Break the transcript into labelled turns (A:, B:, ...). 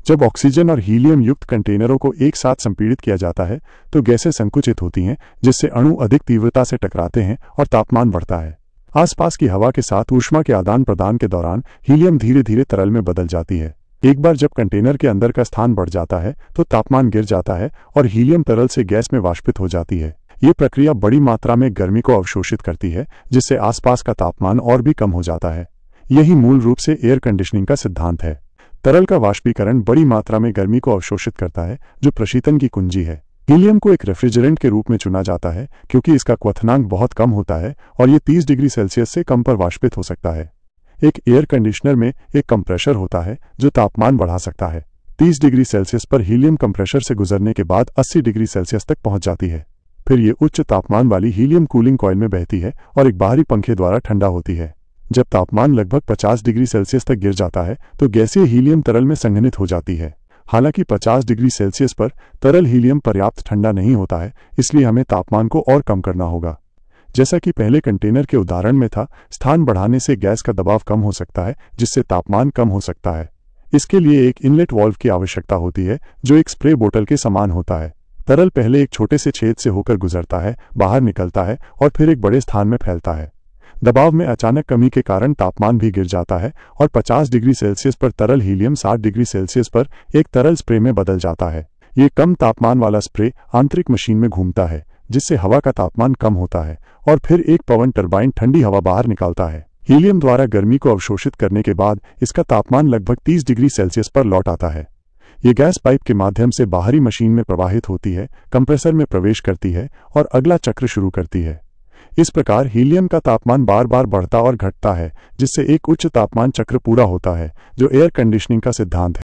A: जब ऑक्सीजन और हीलियम युक्त कंटेनरों को एक साथ संपीड़ित किया जाता है तो गैसें संकुचित होती हैं, जिससे अणु अधिक तीव्रता से टकराते हैं और तापमान बढ़ता है। आसपास की हवा के साथ ऊष्मा के आदान प्रदान के दौरान हीलियम धीरे धीरे तरल में बदल जाती है। एक बार जब कंटेनर के अंदर का स्थान बढ़ जाता है तो तापमान गिर जाता है और हीलियम तरल से गैस में वाष्पित हो जाती है। ये प्रक्रिया बड़ी मात्रा में गर्मी को अवशोषित करती है, जिससे आसपास का तापमान और भी कम हो जाता है। यही मूल रूप से एयर कंडीशनिंग का सिद्धांत है। तरल का वाष्पीकरण बड़ी मात्रा में गर्मी को अवशोषित करता है, जो प्रशीतन की कुंजी है। हीलियम को एक रेफ्रिजरेंट के रूप में चुना जाता है क्योंकि इसका क्वथनांक बहुत कम होता है और ये 30 डिग्री सेल्सियस से कम पर वाष्पित हो सकता है। एक एयर कंडीशनर में एक कंप्रेशर होता है जो तापमान बढ़ा सकता है। 30 डिग्री सेल्सियस पर हीलियम कंप्रेशर से गुजरने के बाद 80 डिग्री सेल्सियस तक पहुंच जाती है। फिर ये उच्च तापमान वाली हीलियम कूलिंग कॉइल में बहती है और एक बाहरी पंखे द्वारा ठंडा होती है। जब तापमान लगभग 50 डिग्री सेल्सियस तक गिर जाता है तो गैसीय हीलियम तरल में संघनित हो जाती है। हालांकि 50 डिग्री सेल्सियस पर तरल हीलियम पर्याप्त ठंडा नहीं होता है, इसलिए हमें तापमान को और कम करना होगा। जैसा कि पहले कंटेनर के उदाहरण में था, स्थान बढ़ाने से गैस का दबाव कम हो सकता है, जिससे तापमान कम हो सकता है। इसके लिए एक इनलेट वाल्व की आवश्यकता होती है, जो एक स्प्रे बोतल के समान होता है। तरल पहले एक छोटे से छेद से होकर गुजरता है, बाहर निकलता है और फिर एक बड़े स्थान में फैलता है। दबाव में अचानक कमी के कारण तापमान भी गिर जाता है और 50 डिग्री सेल्सियस पर तरल हीलियम 60 डिग्री सेल्सियस पर एक तरल स्प्रे में बदल जाता है। ये कम तापमान वाला स्प्रे आंतरिक मशीन में घूमता है, जिससे हवा का तापमान कम होता है और फिर एक पवन टरबाइन ठंडी हवा बाहर निकालता है। हीलियम द्वारा गर्मी को अवशोषित करने के बाद इसका तापमान लगभग 30 डिग्री सेल्सियस पर लौट आता है। ये गैस पाइप के माध्यम से बाहरी मशीन में प्रवाहित होती है, कंप्रेसर में प्रवेश करती है और अगला चक्र शुरू करती है। इस प्रकार हीलियम का तापमान बार बार बढ़ता और घटता है, जिससे एक उच्च तापमान चक्र पूरा होता है, जो एयर कंडीशनिंग का सिद्धांत है।